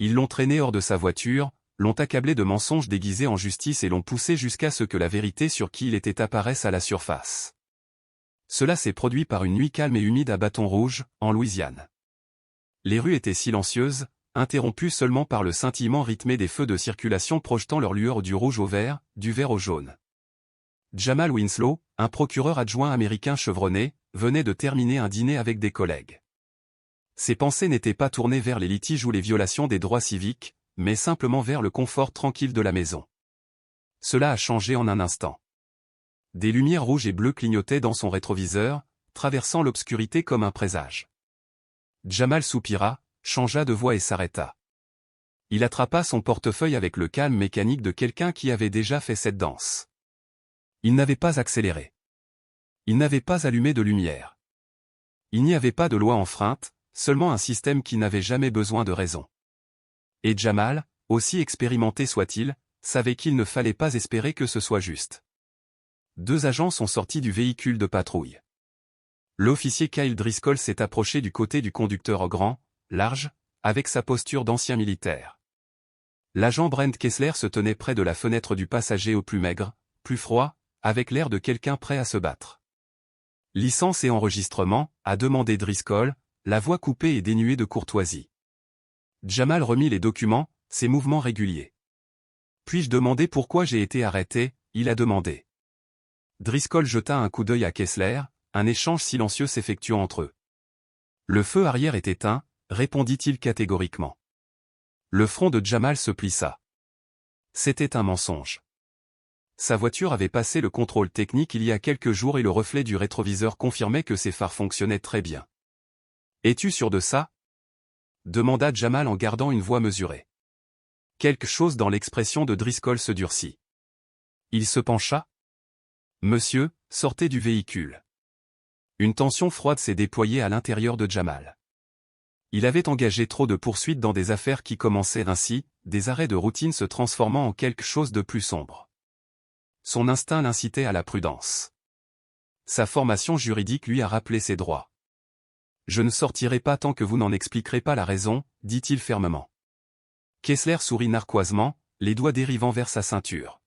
Ils l'ont traîné hors de sa voiture, l'ont accablé de mensonges déguisés en justice et l'ont poussé jusqu'à ce que la vérité sur qui il était apparaisse à la surface. Cela s'est produit par une nuit calme et humide à Bâton Rouge, en Louisiane. Les rues étaient silencieuses, interrompues seulement par le scintillement rythmé des feux de circulation projetant leur lueur du rouge au vert, du vert au jaune. Jamal Winslow, un procureur adjoint américain chevronné, venait de terminer un dîner avec des collègues. Ses pensées n'étaient pas tournées vers les litiges ou les violations des droits civiques, mais simplement vers le confort tranquille de la maison. Cela a changé en un instant. Des lumières rouges et bleues clignotaient dans son rétroviseur, traversant l'obscurité comme un présage. Jamal soupira, changea de voix et s'arrêta. Il attrapa son portefeuille avec le calme mécanique de quelqu'un qui avait déjà fait cette danse. Il n'avait pas accéléré. Il n'avait pas allumé de lumière. Il n'y avait pas de loi enfreinte, seulement un système qui n'avait jamais besoin de raison. Et Jamal, aussi expérimenté soit-il, savait qu'il ne fallait pas espérer que ce soit juste. 2 agents sont sortis du véhicule de patrouille. L'officier Kyle Driscoll s'est approché du côté du conducteur grand, large, avec sa posture d'ancien militaire. L'agent Brent Kessler se tenait près de la fenêtre du passager au plus maigre, plus froid, avec l'air de quelqu'un prêt à se battre. Licence et enregistrement, a demandé Driscoll, la voix coupée et dénuée de courtoisie. Jamal remit les documents, ses mouvements réguliers. Puis-je demander pourquoi j'ai été arrêté, il a demandé. Driscoll jeta un coup d'œil à Kessler, un échange silencieux s'effectuant entre eux. Le feu arrière est éteint, répondit-il catégoriquement. Le front de Jamal se plissa. C'était un mensonge. Sa voiture avait passé le contrôle technique il y a quelques jours et le reflet du rétroviseur confirmait que ses phares fonctionnaient très bien. Es-tu sûr de ça? Demanda Jamal en gardant une voix mesurée. Quelque chose dans l'expression de Driscoll se durcit. Il se pencha. Monsieur, sortez du véhicule. Une tension froide s'est déployée à l'intérieur de Jamal. Il avait engagé trop de poursuites dans des affaires qui commençaient ainsi, des arrêts de routine se transformant en quelque chose de plus sombre. Son instinct l'incitait à la prudence. Sa formation juridique lui a rappelé ses droits. Je ne sortirai pas tant que vous n'en expliquerez pas la raison, dit-il fermement. Kessler sourit narquoisement, les doigts dérivant vers sa ceinture.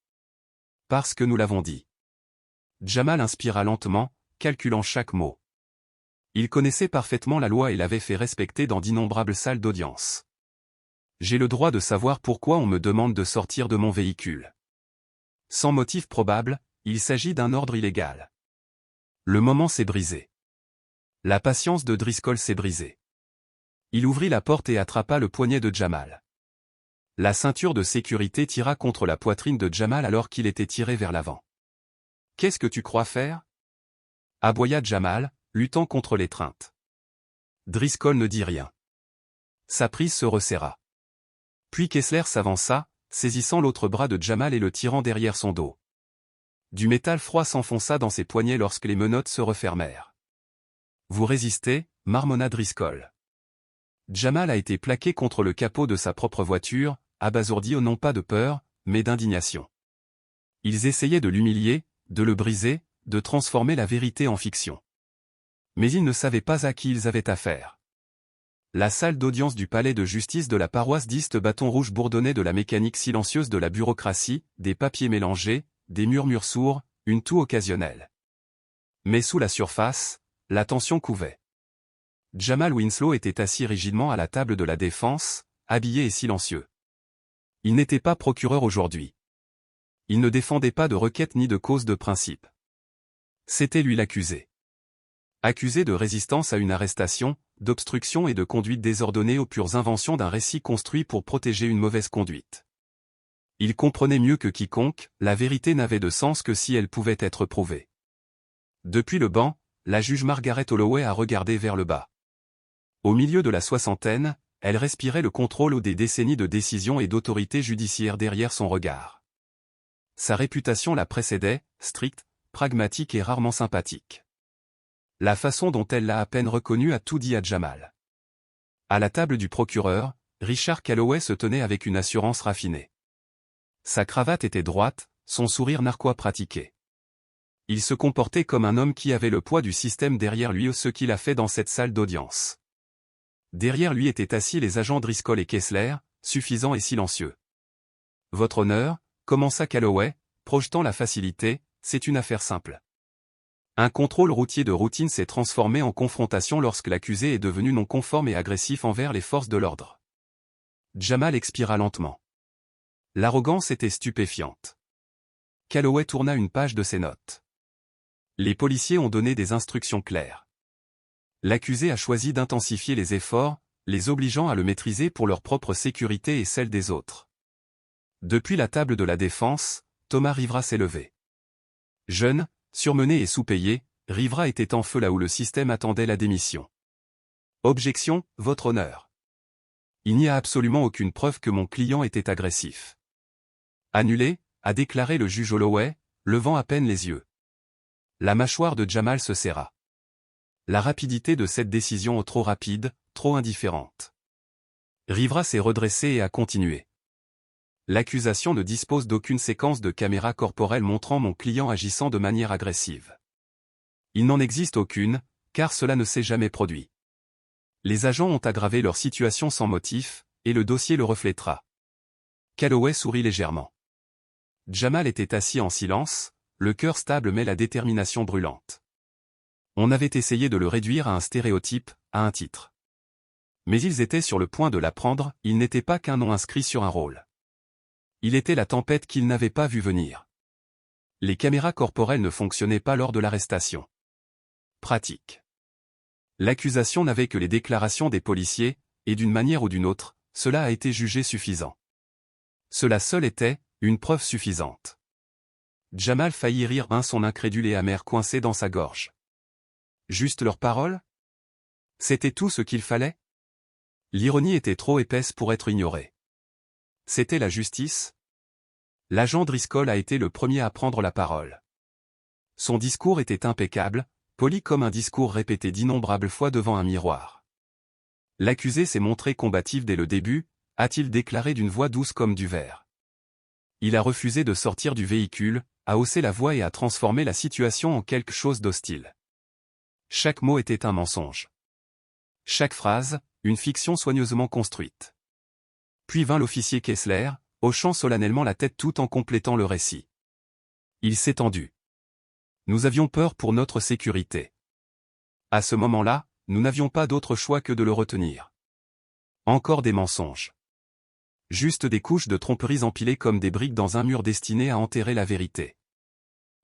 Parce que nous l'avons dit. Jamal inspira lentement, calculant chaque mot. Il connaissait parfaitement la loi et l'avait fait respecter dans d'innombrables salles d'audience. J'ai le droit de savoir pourquoi on me demande de sortir de mon véhicule. Sans motif probable, il s'agit d'un ordre illégal. Le moment s'est brisé. La patience de Driscoll s'est brisée. Il ouvrit la porte et attrapa le poignet de Jamal. La ceinture de sécurité tira contre la poitrine de Jamal alors qu'il était tiré vers l'avant. « Qu'est-ce que tu crois faire » aboya Jamal, luttant contre l'étreinte. Driscoll ne dit rien. Sa prise se resserra. Puis Kessler s'avança, saisissant l'autre bras de Jamal et le tirant derrière son dos. Du métal froid s'enfonça dans ses poignets lorsque les menottes se refermèrent. « Vous résistez » marmonna Driscoll. Jamal a été plaqué contre le capot de sa propre voiture, abasourdi non pas de peur, mais d'indignation. Ils essayaient de l'humilier, de le briser, de transformer la vérité en fiction. Mais ils ne savaient pas à qui ils avaient affaire. La salle d'audience du palais de justice de la paroisse d'East Bâton Rouge bourdonnait de la mécanique silencieuse de la bureaucratie, des papiers mélangés, des murmures sourds, une toux occasionnelle. Mais sous la surface, la tension couvait. Jamal Winslow était assis rigidement à la table de la défense, habillé et silencieux. Il n'était pas procureur aujourd'hui. Il ne défendait pas de requête ni de cause de principe. C'était lui l'accusé. Accusé de résistance à une arrestation, d'obstruction et de conduite désordonnée aux pures inventions d'un récit construit pour protéger une mauvaise conduite. Il comprenait mieux que quiconque, la vérité n'avait de sens que si elle pouvait être prouvée. Depuis le banc, la juge Margaret Holloway a regardé vers le bas. Au milieu de la soixantaine, elle respirait le contrôle des décennies de décision et d'autorité judiciaire derrière son regard. Sa réputation la précédait, stricte, pragmatique et rarement sympathique. La façon dont elle l'a à peine reconnu a tout dit à Jamal. À la table du procureur, Richard Calloway se tenait avec une assurance raffinée. Sa cravate était droite, son sourire narquois pratiqué. Il se comportait comme un homme qui avait le poids du système derrière lui, ce qu'il a fait dans cette salle d'audience. Derrière lui étaient assis les agents Driscoll et Kessler, suffisant et silencieux. Votre honneur, commença Calloway, projetant la facilité, c'est une affaire simple. Un contrôle routier de routine s'est transformé en confrontation lorsque l'accusé est devenu non conforme et agressif envers les forces de l'ordre. Jamal expira lentement. L'arrogance était stupéfiante. Calloway tourna une page de ses notes. Les policiers ont donné des instructions claires. L'accusé a choisi d'intensifier les efforts, les obligeant à le maîtriser pour leur propre sécurité et celle des autres. Depuis la table de la défense, Thomas Rivera s'est levé. Jeune, surmené et sous-payé, Rivera était en feu là où le système attendait la démission. Objection, votre honneur. Il n'y a absolument aucune preuve que mon client était agressif. Annulé, a déclaré le juge Holloway, levant à peine les yeux. La mâchoire de Jamal se serra. La rapidité de cette décision est trop rapide, trop indifférente. Rivera s'est redressé et a continué. L'accusation ne dispose d'aucune séquence de caméra corporelle montrant mon client agissant de manière agressive. Il n'en existe aucune, car cela ne s'est jamais produit. Les agents ont aggravé leur situation sans motif, et le dossier le reflétera. Calloway sourit légèrement. Jamal était assis en silence, le cœur stable mais la détermination brûlante. On avait essayé de le réduire à un stéréotype, à un titre. Mais ils étaient sur le point de l'apprendre, il n'était pas qu'un nom inscrit sur un rôle. Il était la tempête qu'ils n'avaient pas vue venir. Les caméras corporelles ne fonctionnaient pas lors de l'arrestation. Pratique. L'accusation n'avait que les déclarations des policiers, et d'une manière ou d'une autre, cela a été jugé suffisant. Cela seul était, une preuve suffisante. Jamal faillit rire son incrédule et amer coincé dans sa gorge. Juste leurs paroles? C'était tout ce qu'il fallait? L'ironie était trop épaisse pour être ignorée. C'était la justice? L'agent Driscoll a été le premier à prendre la parole. Son discours était impeccable, poli comme un discours répété d'innombrables fois devant un miroir. L'accusé s'est montré combatif dès le début, a-t-il déclaré d'une voix douce comme du verre. Il a refusé de sortir du véhicule, a haussé la voix et a transformé la situation en quelque chose d'hostile. Chaque mot était un mensonge. Chaque phrase, une fiction soigneusement construite. Puis vint l'officier Kessler, hochant solennellement la tête tout en complétant le récit. Il s'est tendu. Nous avions peur pour notre sécurité. À ce moment-là, nous n'avions pas d'autre choix que de le retenir. Encore des mensonges. Juste des couches de tromperies empilées comme des briques dans un mur destiné à enterrer la vérité.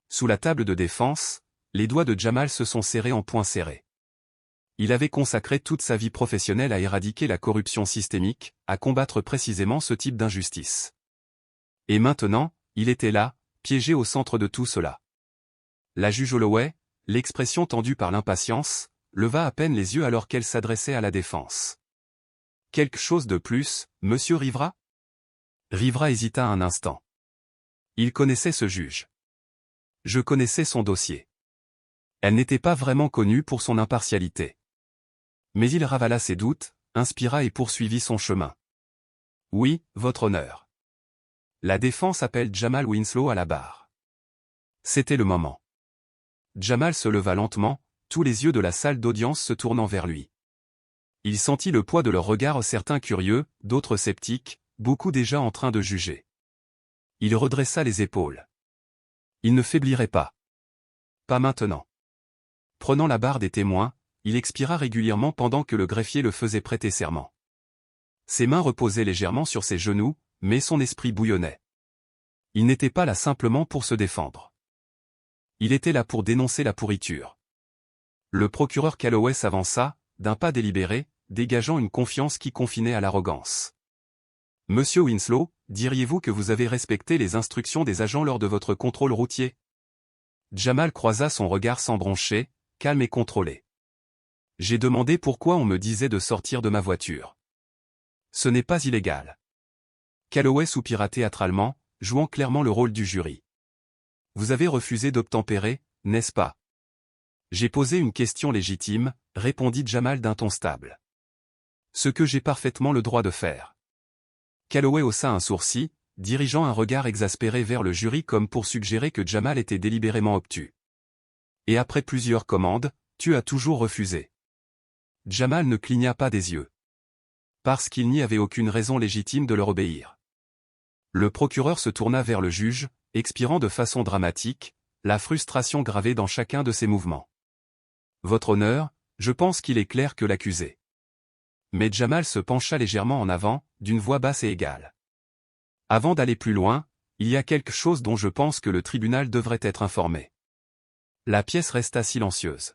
Sous la table de défense, les doigts de Jamal se sont serrés en poings serrés. Il avait consacré toute sa vie professionnelle à éradiquer la corruption systémique, à combattre précisément ce type d'injustice. Et maintenant, il était là, piégé au centre de tout cela. La juge Holloway, l'expression tendue par l'impatience, leva à peine les yeux alors qu'elle s'adressait à la défense. Quelque chose de plus, monsieur Rivera? Rivera hésita un instant. Il connaissait ce juge. Je connaissais son dossier. Elle n'était pas vraiment connue pour son impartialité. Mais il ravala ses doutes, inspira et poursuivit son chemin. Oui, votre honneur. La défense appelle Jamal Winslow à la barre. C'était le moment. Jamal se leva lentement, tous les yeux de la salle d'audience se tournant vers lui. Il sentit le poids de leurs regards, certains curieux, d'autres sceptiques, beaucoup déjà en train de juger. Il redressa les épaules. Il ne faiblirait pas. Pas maintenant. Prenant la barre des témoins, il expira régulièrement pendant que le greffier le faisait prêter serment. Ses mains reposaient légèrement sur ses genoux, mais son esprit bouillonnait. Il n'était pas là simplement pour se défendre. Il était là pour dénoncer la pourriture. Le procureur Calloway s'avança, d'un pas délibéré, dégageant une confiance qui confinait à l'arrogance. Monsieur Winslow, diriez-vous que vous avez respecté les instructions des agents lors de votre contrôle routier? Jamal croisa son regard sans broncher, calme et contrôlé. J'ai demandé pourquoi on me disait de sortir de ma voiture. Ce n'est pas illégal. Calloway soupira théâtralement, jouant clairement le rôle du jury. Vous avez refusé d'obtempérer, n'est-ce pas? J'ai posé une question légitime, répondit Jamal d'un ton stable. Ce que j'ai parfaitement le droit de faire. Calloway haussa un sourcil, dirigeant un regard exaspéré vers le jury comme pour suggérer que Jamal était délibérément obtus. Et après plusieurs commandes, tu as toujours refusé. Jamal ne cligna pas des yeux. parce qu'il n'y avait aucune raison légitime de leur obéir. Le procureur se tourna vers le juge, expirant de façon dramatique, la frustration gravée dans chacun de ses mouvements. « Votre honneur, je pense qu'il est clair que l'accusé. » Mais Jamal se pencha légèrement en avant, d'une voix basse et égale. « Avant d'aller plus loin, il y a quelque chose dont je pense que le tribunal devrait être informé. » La pièce resta silencieuse.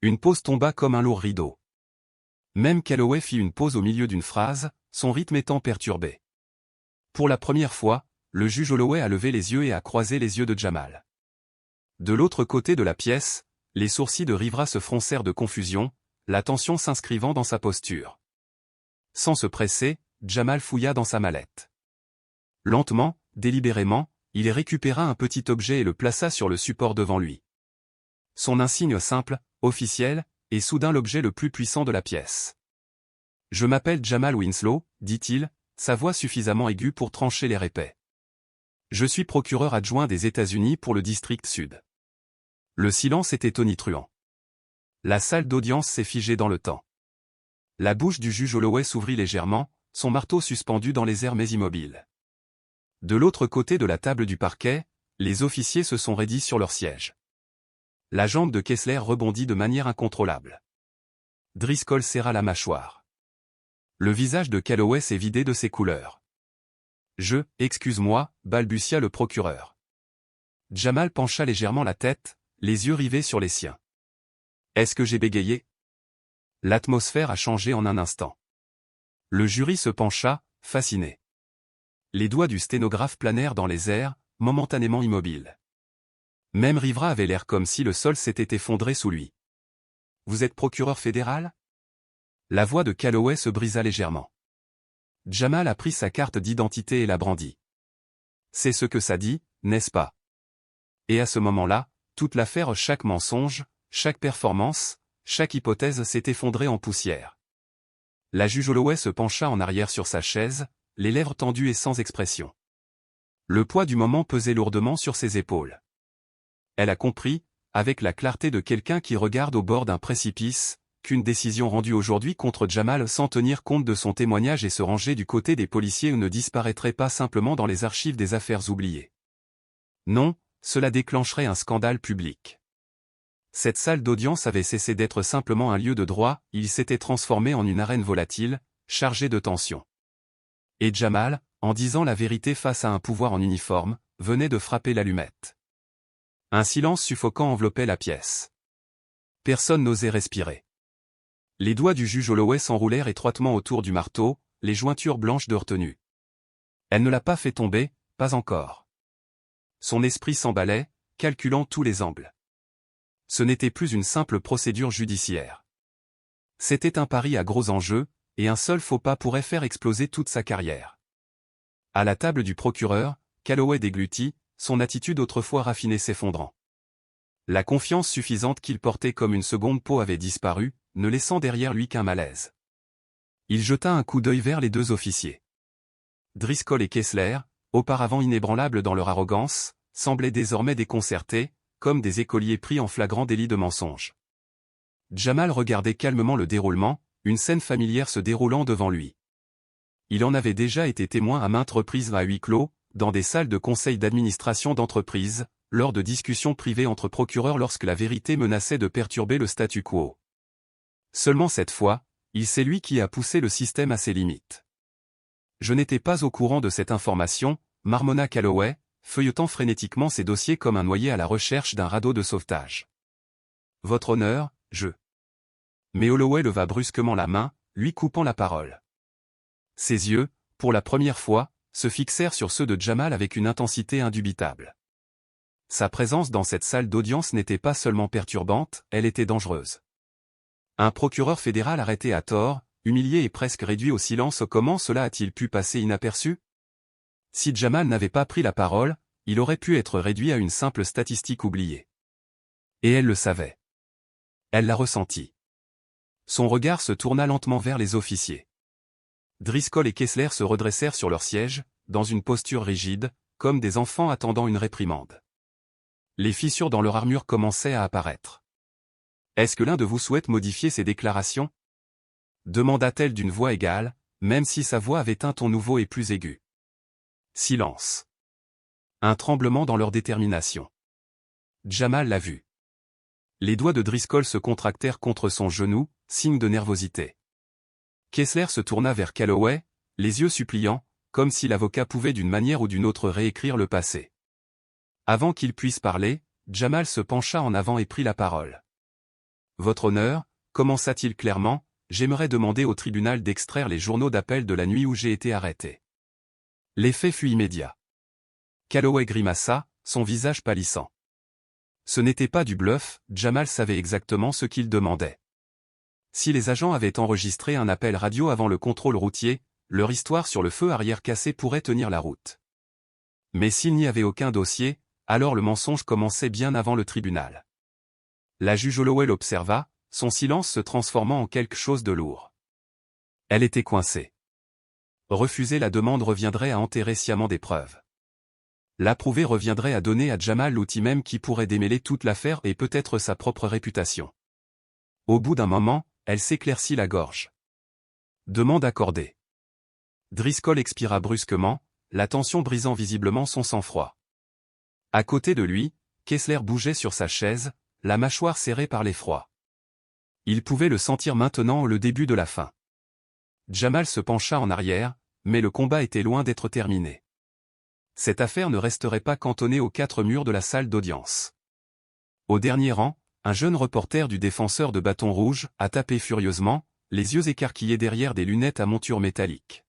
Une pause tomba comme un lourd rideau. Même Calloway fit une pause au milieu d'une phrase, son rythme étant perturbé. Pour la première fois, le juge Holloway a levé les yeux et a croisé les yeux de Jamal. De l'autre côté de la pièce, les sourcils de Rivera se froncèrent de confusion, la tension s'inscrivant dans sa posture. Sans se presser, Jamal fouilla dans sa mallette. Lentement, délibérément, il récupéra un petit objet et le plaça sur le support devant lui. Son insigne simple, officiel, est soudain l'objet le plus puissant de la pièce. « Je m'appelle Jamal Winslow, dit-il, sa voix suffisamment aiguë pour trancher l'air épais. Je suis procureur adjoint des États-Unis pour le district sud. » Le silence était tonitruant. La salle d'audience s'est figée dans le temps. La bouche du juge Holloway s'ouvrit légèrement, son marteau suspendu dans les airs mais immobile. De l'autre côté de la table du parquet, les officiers se sont raidis sur leur siège. La jambe de Kessler rebondit de manière incontrôlable. Driscoll serra la mâchoire. Le visage de Calloway s'est vidé de ses couleurs. « Excuse-moi, balbutia le procureur. » Jamal pencha légèrement la tête, les yeux rivés sur les siens. « Est-ce que j'ai bégayé ?» L'atmosphère a changé en un instant. Le jury se pencha, fasciné. Les doigts du sténographe planèrent dans les airs, momentanément immobiles. Même Rivera avait l'air comme si le sol s'était effondré sous lui. « Vous êtes procureur fédéral ?» La voix de Calloway se brisa légèrement. Jamal a pris sa carte d'identité et la brandit. « C'est ce que ça dit, n'est-ce pas ?» Et à ce moment-là, toute l'affaire, chaque mensonge, chaque performance, chaque hypothèse s'est effondrée en poussière. La juge Holloway se pencha en arrière sur sa chaise, les lèvres tendues et sans expression. Le poids du moment pesait lourdement sur ses épaules. Elle a compris, avec la clarté de quelqu'un qui regarde au bord d'un précipice, qu'une décision rendue aujourd'hui contre Jamal sans tenir compte de son témoignage et se ranger du côté des policiers ne disparaîtrait pas simplement dans les archives des affaires oubliées. Non, cela déclencherait un scandale public. Cette salle d'audience avait cessé d'être simplement un lieu de droit, il s'était transformé en une arène volatile, chargée de tension. Et Jamal, en disant la vérité face à un pouvoir en uniforme, venait de frapper l'allumette. Un silence suffocant enveloppait la pièce. Personne n'osait respirer. Les doigts du juge Holloway s'enroulèrent étroitement autour du marteau, les jointures blanches de retenue. Elle ne l'a pas fait tomber, pas encore. Son esprit s'emballait, calculant tous les angles. Ce n'était plus une simple procédure judiciaire. C'était un pari à gros enjeux, et un seul faux pas pourrait faire exploser toute sa carrière. À la table du procureur, Calloway déglutit, son attitude autrefois raffinée s'effondrant. La confiance suffisante qu'il portait comme une seconde peau avait disparu, ne laissant derrière lui qu'un malaise. Il jeta un coup d'œil vers les deux officiers. Driscoll et Kessler, auparavant inébranlables dans leur arrogance, semblaient désormais déconcertés, comme des écoliers pris en flagrant délit de mensonge. Jamal regardait calmement le déroulement, une scène familière se déroulant devant lui. Il en avait déjà été témoin à maintes reprises à huis clos, dans des salles de conseil d'administration d'entreprise, lors de discussions privées entre procureurs lorsque la vérité menaçait de perturber le statu quo. Seulement cette fois, c'est lui qui a poussé le système à ses limites. Je n'étais pas au courant de cette information, marmonna Calloway, feuilletant frénétiquement ses dossiers comme un noyé à la recherche d'un radeau de sauvetage. Votre honneur, Mais Holloway leva brusquement la main, lui coupant la parole. Ses yeux, pour la première fois, se fixèrent sur ceux de Jamal avec une intensité indubitable. Sa présence dans cette salle d'audience n'était pas seulement perturbante, elle était dangereuse. Un procureur fédéral arrêté à tort, humilié et presque réduit au silence, comment cela a-t-il pu passer inaperçu? Si Jamal n'avait pas pris la parole, il aurait pu être réduit à une simple statistique oubliée. Et elle le savait. Elle l'a ressenti. Son regard se tourna lentement vers les officiers. Driscoll et Kessler se redressèrent sur leur siège, dans une posture rigide, comme des enfants attendant une réprimande. Les fissures dans leur armure commençaient à apparaître. Est-ce que l'un de vous souhaite modifier ses déclarations? demanda-t-elle d'une voix égale, même si sa voix avait un ton nouveau et plus aigu. Silence. Un tremblement dans leur détermination. Jamal l'a vu. Les doigts de Driscoll se contractèrent contre son genou, signe de nervosité. Kessler se tourna vers Calloway, les yeux suppliants, comme si l'avocat pouvait d'une manière ou d'une autre réécrire le passé. Avant qu'il puisse parler, Jamal se pencha en avant et prit la parole. « Votre honneur, commença-t-il clairement, j'aimerais demander au tribunal d'extraire les journaux d'appel de la nuit où j'ai été arrêté. » L'effet fut immédiat. Calloway grimaça, son visage pâlissant. Ce n'était pas du bluff, Jamal savait exactement ce qu'il demandait. Si les agents avaient enregistré un appel radio avant le contrôle routier, leur histoire sur le feu arrière cassé pourrait tenir la route. Mais s'il n'y avait aucun dossier, alors le mensonge commençait bien avant le tribunal. La juge Holloway l'observa, son silence se transformant en quelque chose de lourd. Elle était coincée. Refuser la demande reviendrait à enterrer sciemment des preuves. L'approuver reviendrait à donner à Jamal l'outil même qui pourrait démêler toute l'affaire et peut-être sa propre réputation. Au bout d'un moment, elle s'éclaircit la gorge. Demande accordée. Driscoll expira brusquement, la tension brisant visiblement son sang-froid. À côté de lui, Kessler bougeait sur sa chaise, la mâchoire serrée par l'effroi. Il pouvait le sentir maintenant le début de la fin. Jamal se pencha en arrière, mais le combat était loin d'être terminé. Cette affaire ne resterait pas cantonnée aux 4 murs de la salle d'audience. Au dernier rang, un jeune reporter du défenseur de bâton rouge a tapé furieusement, les yeux écarquillés derrière des lunettes à monture métallique.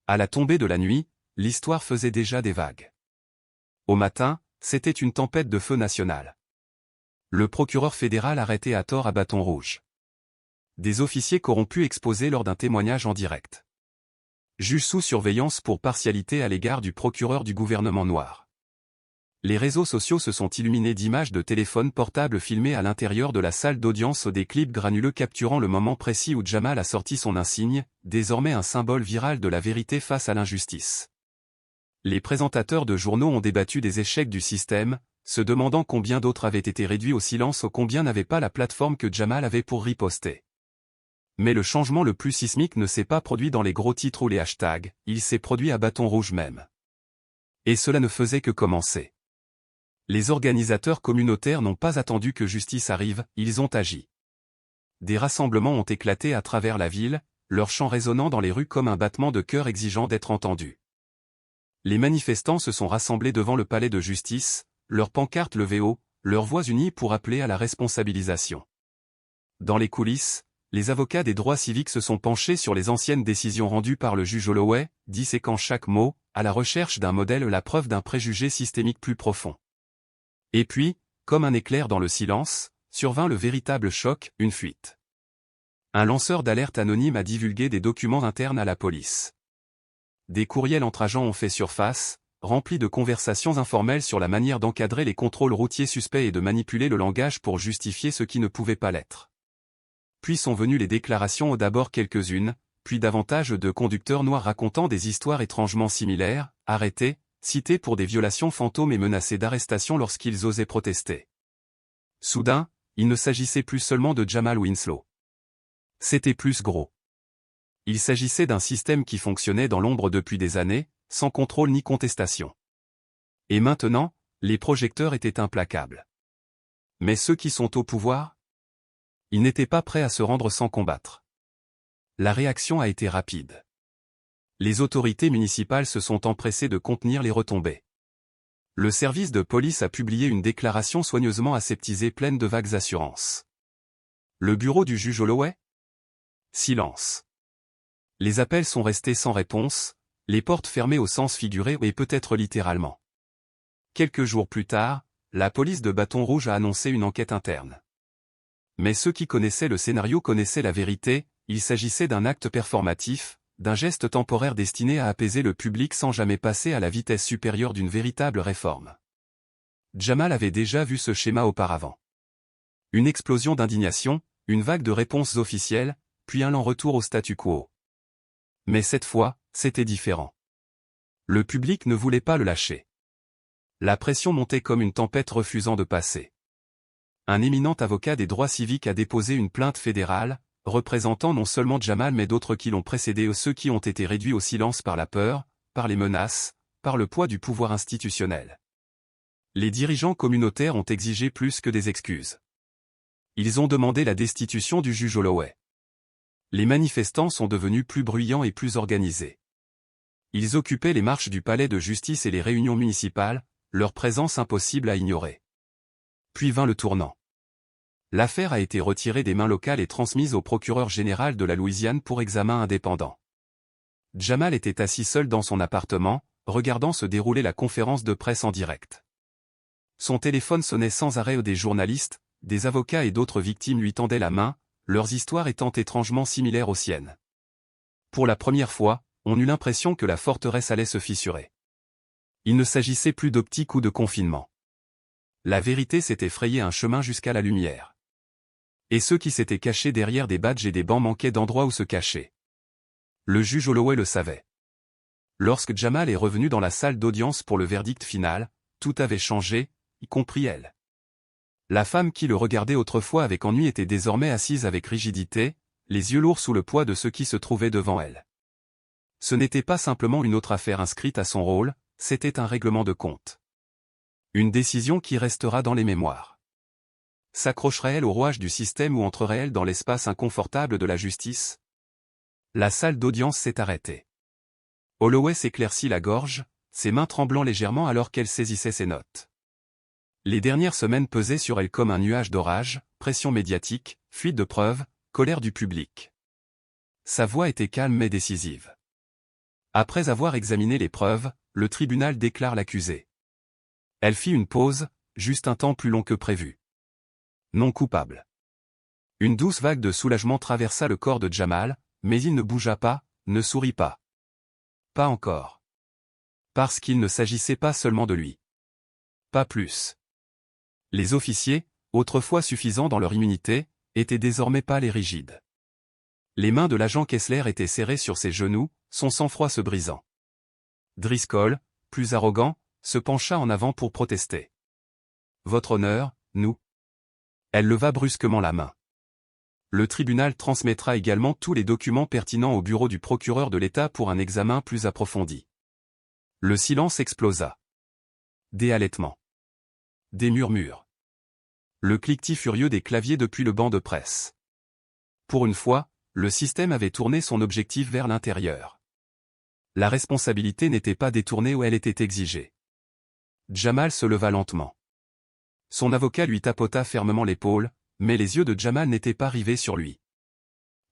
À la tombée de la nuit, l'histoire faisait déjà des vagues. Au matin, c'était une tempête de feu nationale. Le procureur fédéral arrêté à tort à bâton rouge. Des officiers corrompus exposés lors d'un témoignage en direct. Juge sous surveillance pour partialité à l'égard du procureur du gouvernement noir. Les réseaux sociaux se sont illuminés d'images de téléphones portables filmés à l'intérieur de la salle d'audience des clips granuleux capturant le moment précis où Jamal a sorti son insigne, désormais un symbole viral de la vérité face à l'injustice. Les présentateurs de journaux ont débattu des échecs du système, se demandant combien d'autres avaient été réduits au silence ou combien n'avaient pas la plateforme que Jamal avait pour riposter. Mais le changement le plus sismique ne s'est pas produit dans les gros titres ou les hashtags, il s'est produit à bâton rouge même. Et cela ne faisait que commencer. Les organisateurs communautaires n'ont pas attendu que justice arrive, ils ont agi. Des rassemblements ont éclaté à travers la ville, leurs chants résonnant dans les rues comme un battement de cœur exigeant d'être entendu. Les manifestants se sont rassemblés devant le palais de justice, leurs pancartes levées haut, leurs voix unies pour appeler à la responsabilisation. Dans les coulisses, les avocats des droits civiques se sont penchés sur les anciennes décisions rendues par le juge Holloway, disséquant chaque mot, à la recherche d'un modèle, la preuve d'un préjugé systémique plus profond. Et puis, comme un éclair dans le silence, survint le véritable choc, une fuite. Un lanceur d'alerte anonyme a divulgué des documents internes à la police. Des courriels entre agents ont fait surface, remplis de conversations informelles sur la manière d'encadrer les contrôles routiers suspects et de manipuler le langage pour justifier ce qui ne pouvait pas l'être. Puis sont venues les déclarations, d'abord quelques-unes, puis davantage de conducteurs noirs racontant des histoires étrangement similaires, arrêtés, cités pour des violations fantômes et menacés d'arrestation lorsqu'ils osaient protester. Soudain, il ne s'agissait plus seulement de Jamal Winslow. C'était plus gros. Il s'agissait d'un système qui fonctionnait dans l'ombre depuis des années, sans contrôle ni contestation. Et maintenant, les projecteurs étaient implacables. Mais ceux qui sont au pouvoir? Ils n'étaient pas prêts à se rendre sans combattre. La réaction a été rapide. Les autorités municipales se sont empressées de contenir les retombées. Le service de police a publié une déclaration soigneusement aseptisée pleine de vagues assurances. Le bureau du juge Holloway? Silence. Les appels sont restés sans réponse, les portes fermées au sens figuré et peut-être littéralement. Quelques jours plus tard, la police de Bâton Rouge a annoncé une enquête interne. Mais ceux qui connaissaient le scénario connaissaient la vérité, il s'agissait d'un acte performatif, d'un geste temporaire destiné à apaiser le public sans jamais passer à la vitesse supérieure d'une véritable réforme. Jamal avait déjà vu ce schéma auparavant. Une explosion d'indignation, une vague de réponses officielles, puis un lent retour au statu quo. Mais cette fois, c'était différent. Le public ne voulait pas le lâcher. La pression montait comme une tempête refusant de passer. Un éminent avocat des droits civiques a déposé une plainte fédérale, représentant non seulement Jamal mais d'autres qui l'ont précédé, ceux qui ont été réduits au silence par la peur, par les menaces, par le poids du pouvoir institutionnel. Les dirigeants communautaires ont exigé plus que des excuses. Ils ont demandé la destitution du juge Holloway. Les manifestants sont devenus plus bruyants et plus organisés. Ils occupaient les marches du palais de justice et les réunions municipales, leur présence impossible à ignorer. Puis vint le tournant. L'affaire a été retirée des mains locales et transmise au procureur général de la Louisiane pour examen indépendant. Jamal était assis seul dans son appartement, regardant se dérouler la conférence de presse en direct. Son téléphone sonnait sans arrêt. Des journalistes, des avocats et d'autres victimes lui tendaient la main, leurs histoires étant étrangement similaires aux siennes. Pour la première fois, on eut l'impression que la forteresse allait se fissurer. Il ne s'agissait plus d'optique ou de confinement. La vérité s'était frayé un chemin jusqu'à la lumière. Et ceux qui s'étaient cachés derrière des badges et des bancs manquaient d'endroits où se cacher. Le juge Holloway le savait. Lorsque Jamal est revenu dans la salle d'audience pour le verdict final, tout avait changé, y compris elle. La femme qui le regardait autrefois avec ennui était désormais assise avec rigidité, les yeux lourds sous le poids de ceux qui se trouvaient devant elle. Ce n'était pas simplement une autre affaire inscrite à son rôle, c'était un règlement de compte. Une décision qui restera dans les mémoires. S'accrocherait-elle au rouage du système ou entrerait-elle dans l'espace inconfortable de la justice? La salle d'audience s'est arrêtée. Holloway s'éclaircit la gorge, ses mains tremblant légèrement alors qu'elle saisissait ses notes. Les dernières semaines pesaient sur elle comme un nuage d'orage, pression médiatique, fuite de preuves, colère du public. Sa voix était calme mais décisive. Après avoir examiné les preuves, le tribunal déclare l'accusé. Elle fit une pause, juste un temps plus long que prévu. Non coupable. Une douce vague de soulagement traversa le corps de Jamal, mais il ne bougea pas, ne sourit pas. Pas encore. Parce qu'il ne s'agissait pas seulement de lui. Pas plus. Les officiers, autrefois suffisants dans leur immunité, étaient désormais pâles et rigides. Les mains de l'agent Kessler étaient serrées sur ses genoux, son sang-froid se brisant. Driscoll, plus arrogant, se pencha en avant pour protester. Votre honneur, nous. Elle leva brusquement la main. Le tribunal transmettra également tous les documents pertinents au bureau du procureur de l'État pour un examen plus approfondi. Le silence explosa. Des halètements. Des murmures. Le cliquetis furieux des claviers depuis le banc de presse. Pour une fois, le système avait tourné son objectif vers l'intérieur. La responsabilité n'était pas détournée où elle était exigée. Jamal se leva lentement. Son avocat lui tapota fermement l'épaule, mais les yeux de Jamal n'étaient pas rivés sur lui.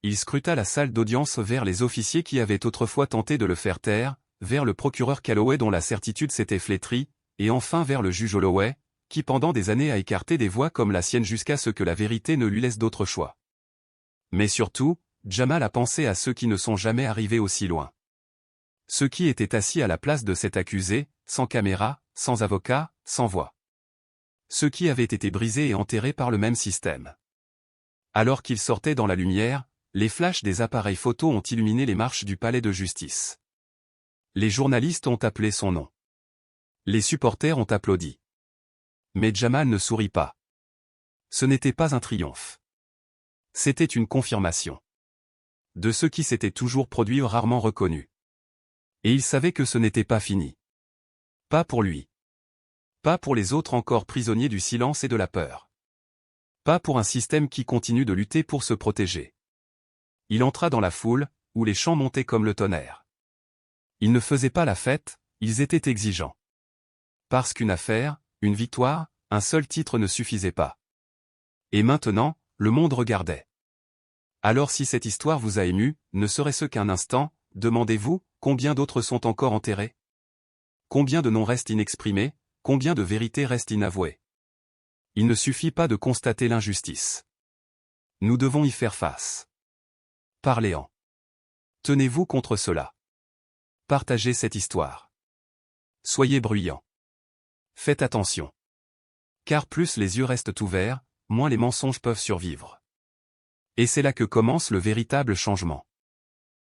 Il scruta la salle d'audience vers les officiers qui avaient autrefois tenté de le faire taire, vers le procureur Calloway dont la certitude s'était flétrie, et enfin vers le juge Holloway, qui pendant des années a écarté des voix comme la sienne jusqu'à ce que la vérité ne lui laisse d'autre choix. Mais surtout, Jamal a pensé à ceux qui ne sont jamais arrivés aussi loin. Ceux qui étaient assis à la place de cet accusé, sans caméra, sans avocat, sans voix. Ceux qui avaient été brisés et enterrés par le même système. Alors qu'ils sortaient dans la lumière, les flashs des appareils photo ont illuminé les marches du palais de justice. Les journalistes ont appelé son nom. Les supporters ont applaudi. Mais Jamal ne sourit pas. Ce n'était pas un triomphe. C'était une confirmation. De ce qui s'était toujours produit ou rarement reconnu. Et il savait que ce n'était pas fini. Pas pour lui. Pas pour les autres encore prisonniers du silence et de la peur. Pas pour un système qui continue de lutter pour se protéger. Il entra dans la foule, où les chants montaient comme le tonnerre. Ils ne faisaient pas la fête, ils étaient exigeants. Parce qu'une affaire, une victoire, un seul titre ne suffisait pas. Et maintenant, le monde regardait. Alors si cette histoire vous a ému, ne serait-ce qu'un instant, demandez-vous, combien d'autres sont encore enterrés? Combien de noms restent inexprimés, combien de vérités restent inavouées? Il ne suffit pas de constater l'injustice. Nous devons y faire face. Parlez-en. Tenez-vous contre cela. Partagez cette histoire. Soyez bruyants. Faites attention. Car plus les yeux restent ouverts, moins les mensonges peuvent survivre. Et c'est là que commence le véritable changement.